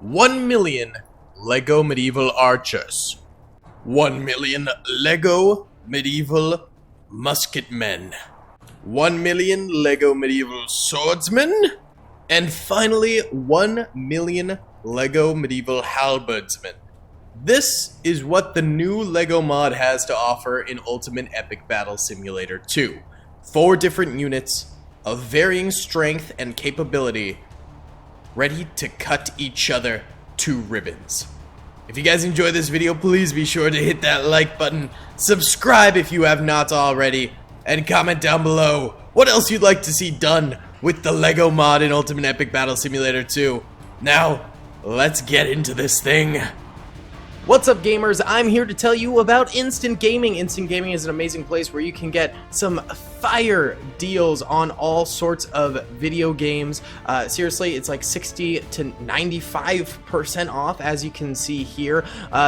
1 million Lego medieval archers, 1 million Lego medieval musket men, 1 million Lego medieval swordsmen, and finally 1 million Lego medieval halberdsmen. This is what the new Lego mod has to offer in Ultimate Epic Battle Simulator 2. 4 different units of varying strength and capability, ready to cut each other to ribbons. If you guys enjoyed this video, please be sure to hit that like button, subscribe if you have not already, and comment down below what else you'd like to see done with the Lego mod in Ultimate Epic Battle Simulator 2. Now, let's get into this thing. What's up, gamers? I'm here to tell you about Instant Gaming. Instant Gaming is an amazing place where you can get some fire deals on all sorts of video games. Seriously, it's like 60 to 95% off, as you can see here.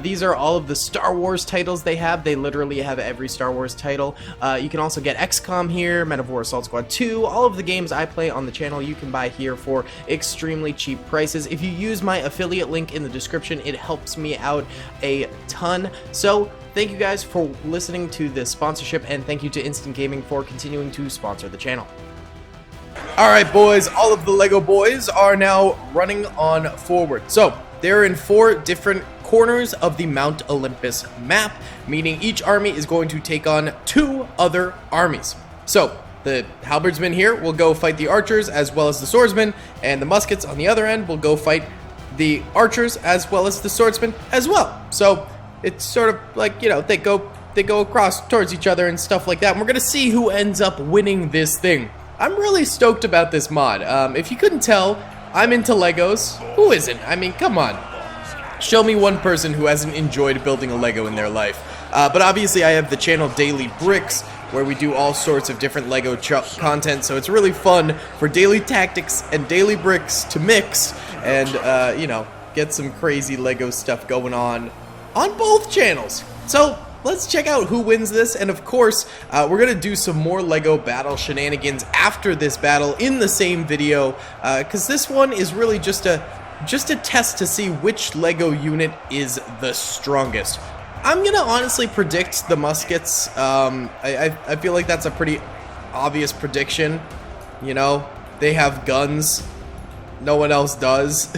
These are all of the Star Wars titles they have. They literally have every Star Wars title. You can also get XCOM here, Men of War Assault Squad 2. All of the games I play on the channel you can buy here for extremely cheap prices. If you use my affiliate link in the description, it helps me out a ton. So thank you guys for listening to this sponsorship, and thank you to Instant Gaming for continuing to sponsor the channel. Alright boys, all of the Lego boys are now running on forward. So they're in 4 different corners of the Mount Olympus map, meaning each army is going to take on 2 other armies. So the halberdsmen here will go fight the archers as well as the swordsmen, and the muskets on the other end will go fight the archers as well as the swordsmen as well. So it's sort of like, you know, they go across towards each other and stuff like that, and we're gonna see who ends up winning this thing. I'm really stoked about this mod. If you couldn't tell, I'm into Legos. Who isn't? I mean, come on. Show me one person who hasn't enjoyed building a Lego in their life. But obviously I have the channel Daily Bricks, where we do all sorts of different Lego content, so it's really fun for Daily Tactics and Daily Bricks to mix and, you know, get some crazy Lego stuff going on both channels. So let's check out who wins this, and of course, we're gonna do some more Lego battle shenanigans after this battle in the same video, because this one is really just a test to see which Lego unit is the strongest. I'm gonna honestly predict the Muskets. I feel like that's a pretty obvious prediction. You know, they have guns. No one else does.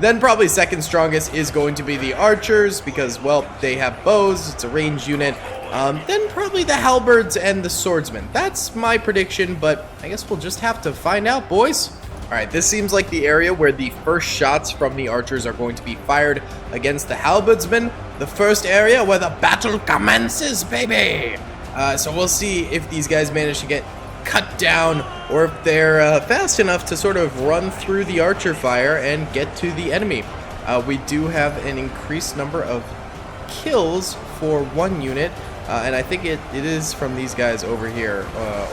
Then probably second strongest is going to be the archers because, well, they have bows. It's a ranged unit. Then probably the halberds and the swordsmen. That's my prediction, but I guess we'll just have to find out, boys. Alright, this seems like the area where the first shots from the archers are going to be fired against the halberdsmen. The first area where the battle commences, baby! So we'll see if these guys manage to get cut down, or if they're fast enough to sort of run through the archer fire and get to the enemy. We do have an increased number of kills for one unit, and I think it is from these guys over here,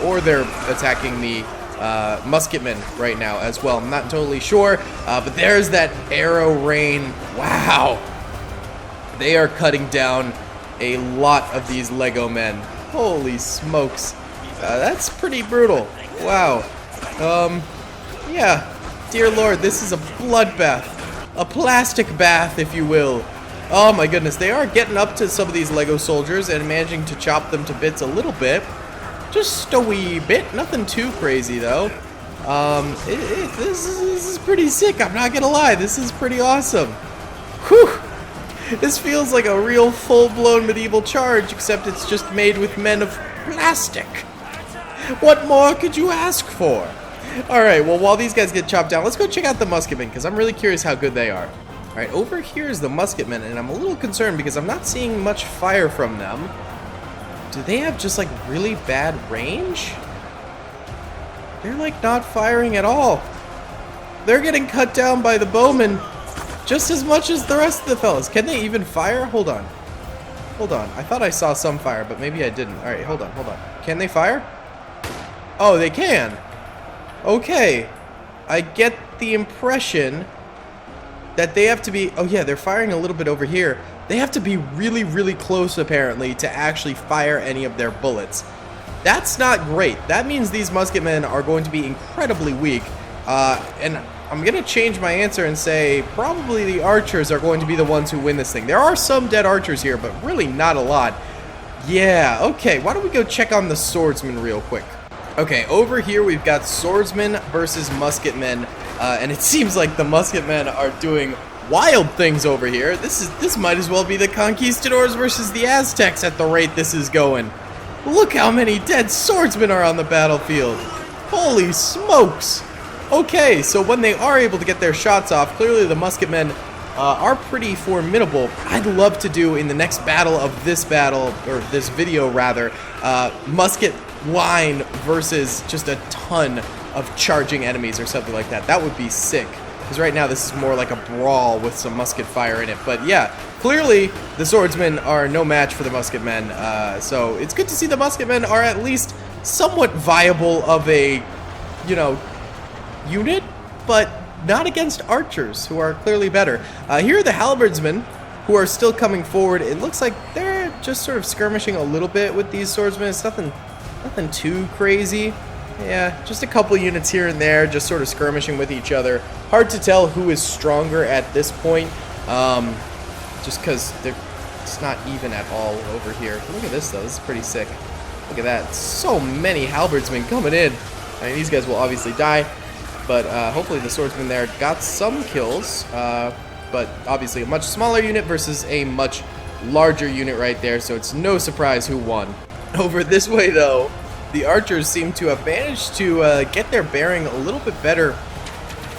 or they're attacking the musketmen right now as well. I'm not totally sure, but there's that arrow rain. Wow, they are cutting down a lot of these Lego men. Holy smokes, that's pretty brutal. Wow. Yeah, dear Lord, this is a bloodbath, a plastic bath, if you will. Oh my goodness, they are getting up to some of these Lego soldiers and managing to chop them to bits a little bit. Just a wee bit, nothing too crazy though. This is pretty sick, I'm not gonna lie, this is pretty awesome. Whew! This feels like a real full-blown medieval charge, except it's just made with men of plastic. What more could you ask for? Alright, well, while these guys get chopped down, let's go check out the musketmen, because I'm really curious how good they are. Alright, over here is the musketmen, and I'm a little concerned because I'm not seeing much fire from them. Do they have just, like, really bad range? They're, like, not firing at all. They're getting cut down by the bowmen just as much as the rest of the fellas. Can they even fire? Hold on. Hold on. I thought I saw some fire, but maybe I didn't. Alright, hold on, hold on. Can they fire? Oh, they can. Okay. I get the impression that they have to be... Oh, yeah, they're firing a little bit over here. They have to be really, really close, apparently, to actually fire any of their bullets. That's not great. That means these musketmen are going to be incredibly weak. And I'm going to change my answer and say probably the archers are going to be the ones who win this thing. There are some dead archers here, but really not a lot. Yeah, okay, why don't we go check on the swordsman real quick. Okay, over here we've got swordsmen versus musketmen, and it seems like the musketmen are doing wild things over here. This might as well be the conquistadors versus the Aztecs at the rate this is going. Look how many dead swordsmen are on the battlefield. Holy smokes! Okay, so when they are able to get their shots off, clearly the musketmen are pretty formidable. I'd love to do in the next battle of this battle, or this video rather, musket line versus just a ton of charging enemies or something like that. That would be sick. Because right now this is more like a brawl with some musket fire in it. But yeah, clearly the swordsmen are no match for the musketmen. So it's good to see the musketmen are at least somewhat viable of a, you know, unit, but not against archers, who are clearly better. Here are the halberdsmen, who are still coming forward. It looks like they're just sort of skirmishing a little bit with these swordsmen. It's nothing too crazy. Yeah, just a couple units here and there, just sort of skirmishing with each other. Hard to tell who is stronger at this point, just because it's not even at all over here. Look at this, though. This is pretty sick. Look at that. So many halberdsmen coming in. I mean, these guys will obviously die, but hopefully the swordsman there got some kills. But obviously a much smaller unit versus a much larger unit right there, so it's no surprise who won. Over this way, though, the archers seem to have managed to get their bearing a little bit better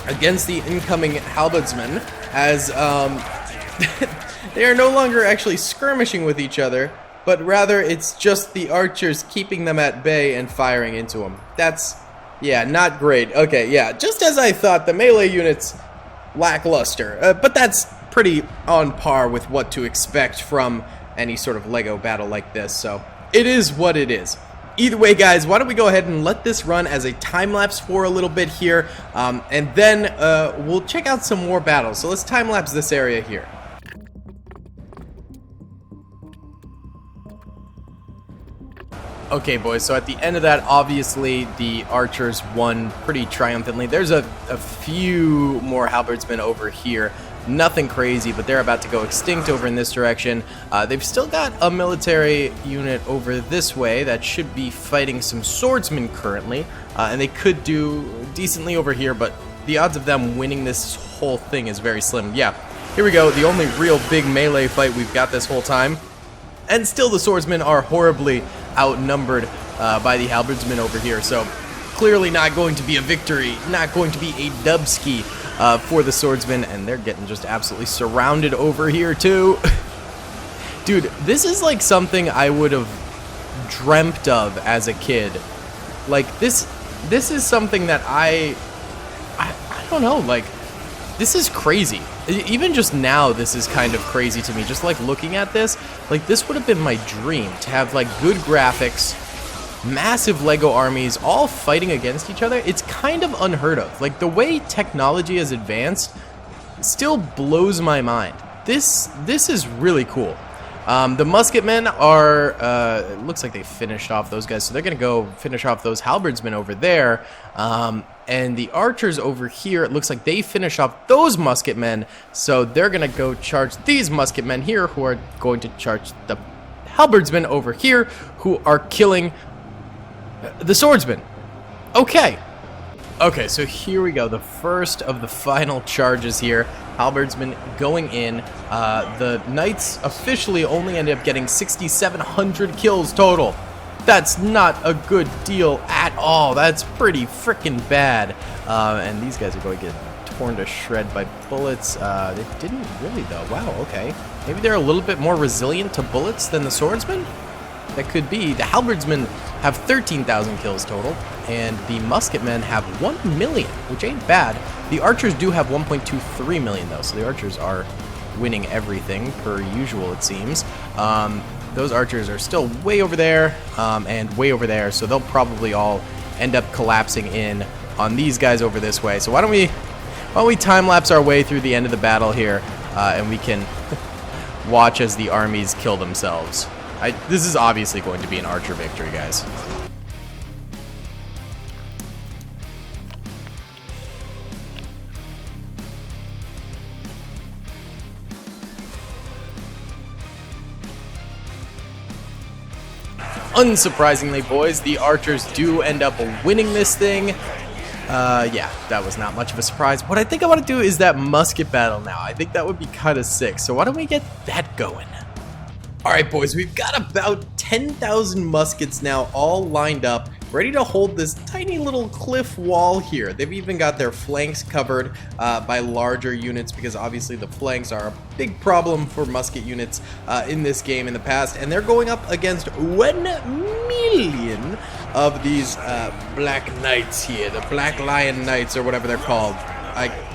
against the incoming halberdsmen, as they are no longer actually skirmishing with each other, but rather it's just the archers keeping them at bay and firing into them. That's, yeah, not great. Okay, yeah, just as I thought, the melee units lackluster, but that's pretty on par with what to expect from any sort of Lego battle like this, so it is what it is. Either way, guys, why don't we go ahead and let this run as a time-lapse for a little bit here, and then we'll check out some more battles. So let's time-lapse this area here. Okay, boys, so at the end of that, obviously, the archers won pretty triumphantly. There's a few more halberdsmen over here. Nothing crazy, but they're about to go extinct over in this direction. They've still got a military unit over this way that should be fighting some swordsmen currently, and they could do decently over here, but the odds of them winning this whole thing is very slim. Yeah, here we go, the only real big melee fight we've got this whole time, and still the swordsmen are horribly outnumbered by the halberdsmen over here, so clearly not going to be a victory, not going to be a dubski for the swordsmen, and they're getting just absolutely surrounded over here too. Dude, this is like something I would have dreamt of as a kid. Like this is something that I don't know, like this is crazy. Even just now, this is kind of crazy to me. Just like looking at this, like this would have been my dream, to have like good graphics, massive Lego armies all fighting against each other. It's kind of unheard of. Like the way technology has advanced still blows my mind. This is really cool. The musketmen are, it looks like they finished off those guys, so they're going to go finish off those halberdsmen over there. And the archers over here, it looks like they finish off those musketmen, so they're going to go charge these musketmen here, who are going to charge the halberdsmen over here, who are killing the swordsmen. Okay, so here we go. The first of the final charges here. Halberdsmen going in. The knights officially only ended up getting 6,700 kills total. That's not a good deal at all. That's pretty freaking bad. And these guys are going to get torn to shred by bullets. They didn't really though. Wow, okay. Maybe they're a little bit more resilient to bullets than the swordsmen? That could be. The halberdsmen have 13,000 kills total, and the musketmen have 1 million, which ain't bad. The archers do have 1.23 million, though, so the archers are winning everything, per usual, it seems. Those archers are still way over there, and way over there, so they'll probably all end up collapsing in on these guys over this way. So why don't we time-lapse our way through the end of the battle here, and we can watch as the armies kill themselves. This is obviously going to be an archer victory, guys. unsurprisingly, boys, the archers do end up winning this thing. Yeah, that was not much of a surprise. What I think I want to do is that musket battle now. I think that would be kind of sick. So why don't we get that going? Alright, boys, we've got about 10,000 muskets now all lined up, ready to hold this tiny little cliff wall here. They've even got their flanks covered by larger units, because obviously the flanks are a big problem for musket units in this game in the past, and they're going up against 1 million of these black knights here, the Black Lion Knights or whatever they're called.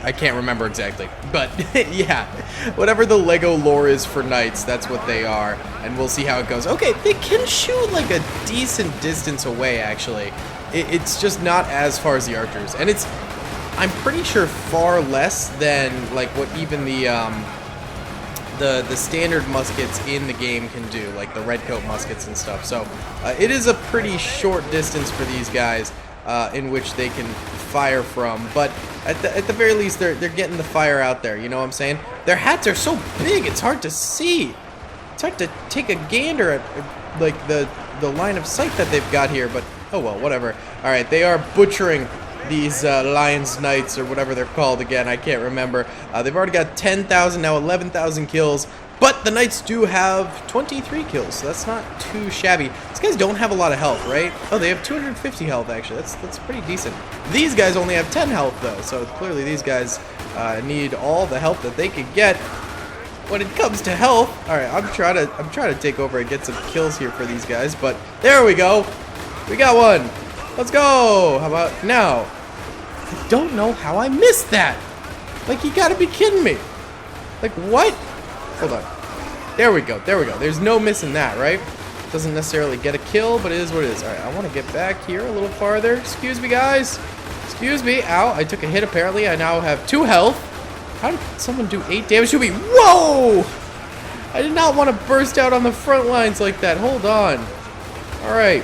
I can't remember exactly, but yeah, whatever the Lego lore is for knights, that's what they are, and we'll see how it goes. Okay, they can shoot like a decent distance away, actually. It's just not as far as the archers, and it's, I'm pretty sure, far less than like what even the standard muskets in the game can do, like the red coat muskets and stuff. So it is a pretty short distance for these guys in which they can fire from, but at the very least they're getting the fire out there, you know what I'm saying? Their hats are so big it's hard to see. It's hard to take a gander at like the line of sight that they've got here, but oh well, whatever. Alright, they are butchering these Lions Knights or whatever they're called again, I can't remember. They've already got 10,000, now 11,000 kills. But the Knights do have 23 kills, so that's not too shabby. These guys don't have a lot of health, right? Oh, they have 250 health, actually. That's pretty decent. These guys only have 10 health, though, so clearly these guys need all the help that they can get. When it comes to health, all right, I'm trying to take over and get some kills here for these guys, but there we go. We got one. Let's go. How about now? I don't know how I missed that. Like, you gotta be kidding me. Like, what? Hold on. There we go. There we go. There's no missing that, right? Doesn't necessarily get a kill, but it is what it is. All right, I want to get back here a little farther. Excuse me, guys. Excuse me. Ow, I took a hit, apparently. I now have 2 health. How did someone do 8 damage to me? Whoa! I did not want to burst out on the front lines like that. Hold on. All right.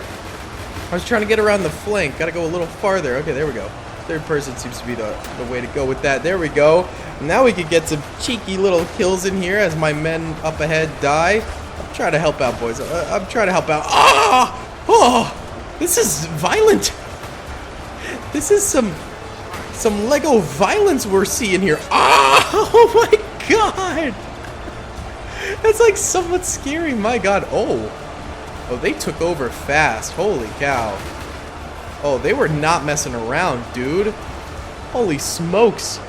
I was trying to get around the flank. Got to go a little farther. Okay, there we go. Third person seems to be the way to go with that. There we go. Now we could get some cheeky little kills in here as my men up ahead die. I'm trying to help out, boys. I'm trying to help out. Ah! Oh! This is violent. This is some Lego violence we're seeing here. Ah! Oh my god! That's like somewhat scary. My god. Oh, they took over fast. Holy cow. Oh, they were not messing around, dude. Holy smokes.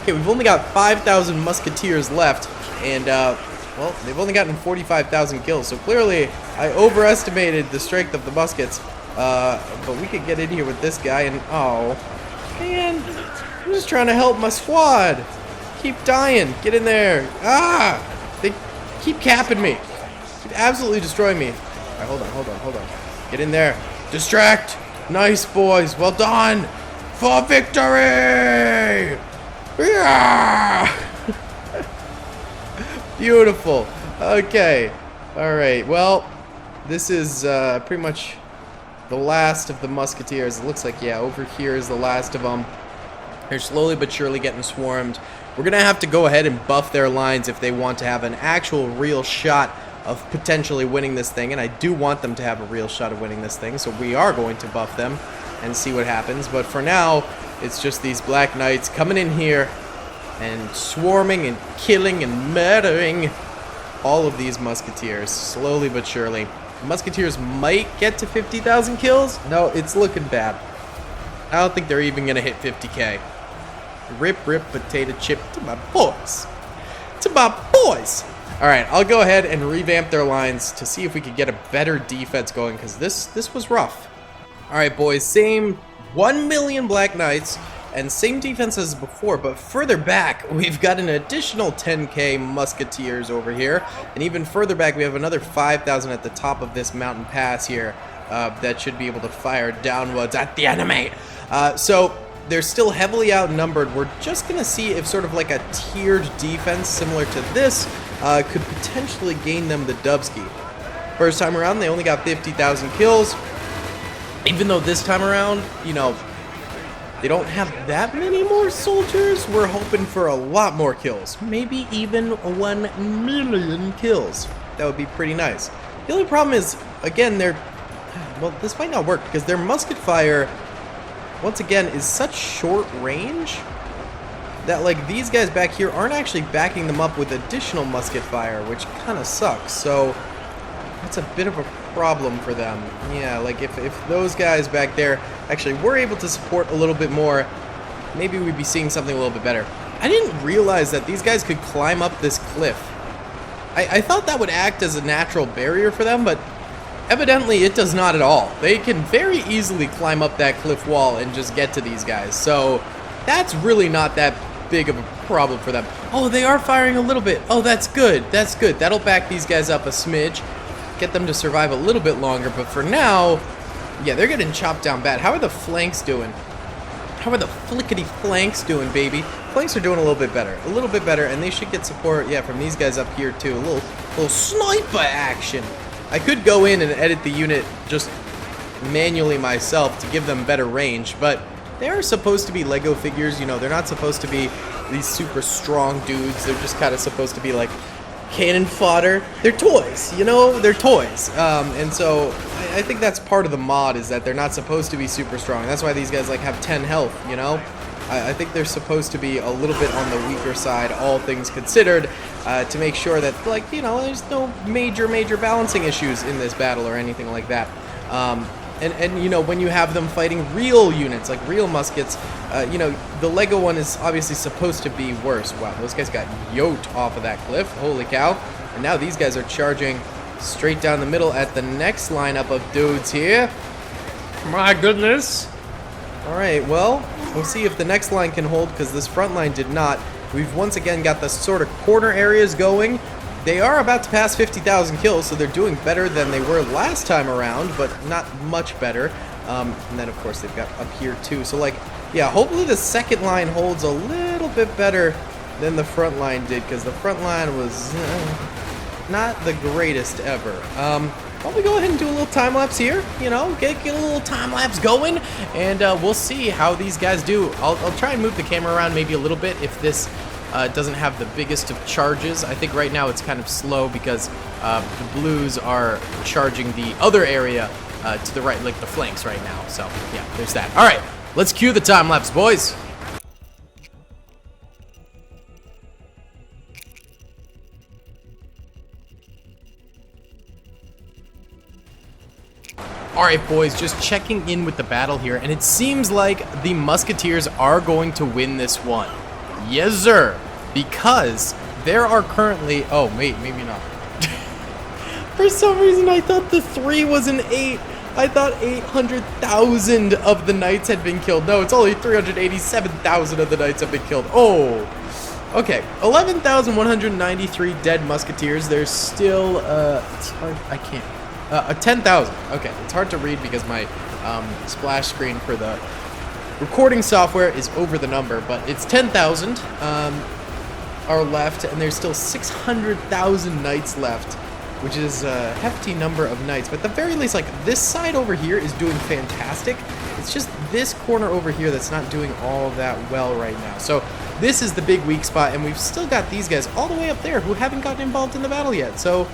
Okay, we've only got 5,000 musketeers left, and, well, they've only gotten 45,000 kills, so clearly I overestimated the strength of the muskets, but we could get in here with this guy, and, oh, man, I'm just trying to help my squad. Keep dying. Get in there. Ah! They keep capping me. Keep absolutely destroying me. All right, hold on. Get in there. Distract. Nice, boys. Well done. For victory! Yeah! Beautiful. Okay. All right. Well, this is pretty much the last of the musketeers. It looks like, yeah, over here is the last of them. They're slowly but surely getting swarmed. We're going to have to go ahead and buff their lines if they want to have an actual real shot of potentially winning this thing, and I do want them to have a real shot of winning this thing, so we are going to buff them and see what happens. But for now, it's just these Black Knights coming in here and swarming and killing and murdering all of these musketeers, slowly but surely. Musketeers might get to 50,000 kills. No, it's looking bad. I don't think they're even gonna hit 50k. Rip potato chip to my boys. To my boys. Alright, I'll go ahead and revamp their lines to see if we could get a better defense going, because this was rough. Alright, boys, same 1 million Black Knights and same defense as before, but further back we've got an additional 10k musketeers over here, and even further back we have another 5,000 at the top of this mountain pass here that should be able to fire downwards at the enemy. So they're still heavily outnumbered. We're just gonna see if sort of like a tiered defense similar to this could potentially gain them the Dubski. First time around, they only got 50,000 kills. Even though this time around, you know, they don't have that many more soldiers, we're hoping for a lot more kills. Maybe even 1 million kills. That would be pretty nice. The only problem is, again, they're Well, this might not work because their musket fire, once again, is such short range that, like, these guys back here aren't actually backing them up with additional musket fire, which kind of sucks. So that's a bit of a problem for them. Yeah, like, if those guys back there actually were able to support a little bit more, maybe we'd be seeing something a little bit better. I didn't realize that these guys could climb up this cliff. I thought that would act as a natural barrier for them, but evidently it does not at all. They can very easily climb up that cliff wall and just get to these guys. So that's really not that big of a problem for them. Oh, they are firing a little bit. Oh, that's good. That's good. That'll back these guys up a smidge. Get them to survive a little bit longer. But for now, yeah, they're getting chopped down bad. How are the flanks doing? How are the flickety flanks doing, baby? Flanks are doing a little bit better. A little bit better, and they should get support, yeah, from these guys up here, too. A little sniper action. I could go in and edit the unit just manually myself to give them better range, but they are supposed to be Lego figures, you know. They're not supposed to be these super strong dudes. They're just kind of supposed to be, like, cannon fodder. They're toys, you know? They're toys. And so I think that's part of the mod, is that they're not supposed to be super strong. That's why these guys, like, have 10 health, you know? I think they're supposed to be a little bit on the weaker side, all things considered, to make sure that, like, you know, there's no major balancing issues in this battle or anything like that. And you know, when you have them fighting real units, like real muskets, you know, the Lego one is obviously supposed to be worse. Wow, those guys got yoked off of that cliff. Holy cow. And now these guys are charging straight down the middle at the next lineup of dudes here. My goodness. All right, well, we'll see if the next line can hold, because this front line did not. We've once again got the sort of corner areas going. They are about to pass 50,000 kills, so they're doing better than they were last time around, but not much better. And then, of course, they've got up here, too. So, like, yeah, hopefully the second line holds a little bit better than the front line did, because the front line was not the greatest ever. Why don't we go ahead and do a little time-lapse here, you know, get a little time-lapse going, and we'll see how these guys do. I'll try and move the camera around maybe a little bit if this doesn't have the biggest of charges. I think right now it's kind of slow because the blues are charging the other area to the right, like the flanks right now. So, yeah, there's that. All right, let's cue the time-lapse, boys. Alright, boys, just checking in with the battle here, and it seems like the Musketeers are going to win this one. Yes, sir, because there are currently... Oh, wait, maybe not. For some reason, I thought the 3 was an 8. I thought 800,000 of the knights had been killed. No, it's only 387,000 of the knights have been killed. Oh, okay. 11,193 dead Musketeers. There's still, it's hard, I can't... 10,000. Okay, it's hard to read because my splash screen for the recording software is over the number, but it's 10,000 are left, and there's still 600,000 knights left, which is a hefty number of knights. But at the very least, like, this side over here is doing fantastic. It's just this corner over here that's not doing all that well right now. So this is the big weak spot, and we've still got these guys all the way up there who haven't gotten involved in the battle yet. So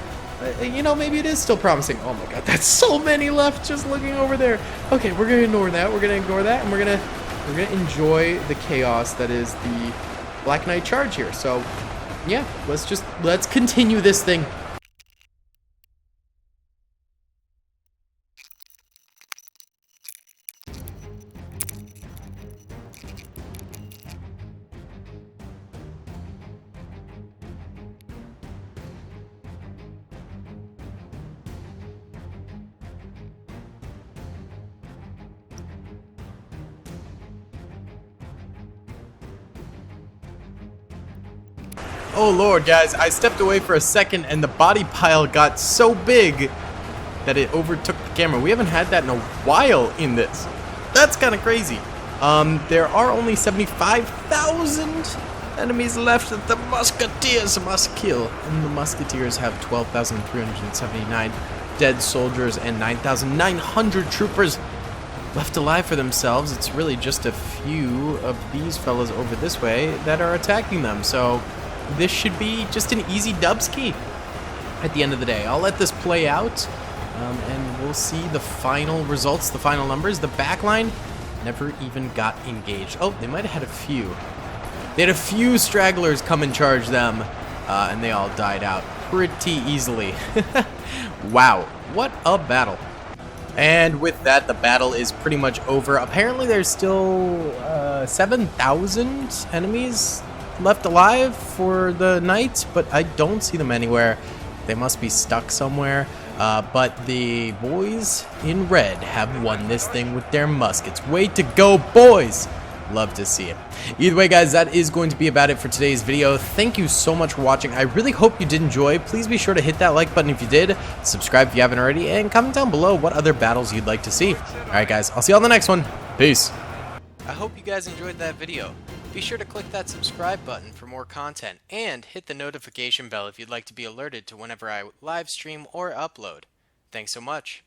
you know, maybe it is still promising. Oh my god, that's so many left just looking over there. Okay, we're gonna ignore that. We're gonna ignore that, and we're gonna enjoy the chaos that is the Black Knight charge here. So, yeah, let's continue this thing. Oh lord, guys, I stepped away for a second and the body pile got so big that it overtook the camera. We haven't had that in a while in this. That's kind of crazy. There are only 75,000 enemies left that the Musketeers must kill. And the Musketeers have 12,379 dead soldiers and 9,900 troopers left alive for themselves. It's really just a few of these fellas over this way that are attacking them. So this should be just an easy dubski at the end of the day. I'll let this play out, And we'll see the final results, the final numbers. The back line never even got engaged. Oh, they might have had a few. They had a few stragglers come and charge them, and they all died out pretty easily. Wow, what a battle. And with that, the battle is pretty much over. Apparently there's still 7,000 enemies left alive for the night, but I don't see them anywhere. They must be stuck somewhere. But the boys in red have won this thing with their muskets. Way to go, boys! Love to see it. Either way, guys, that is going to be about it for today's video. Thank you so much for watching. I really hope you did enjoy. Please be sure to hit that like button if you did, subscribe if you haven't already, and comment down below what other battles you'd like to see. Alright, guys, I'll see you on the next one. Peace. I hope you guys enjoyed that video. Be sure to click that subscribe button for more content, and hit the notification bell if you'd like to be alerted to whenever I live stream or upload. Thanks so much.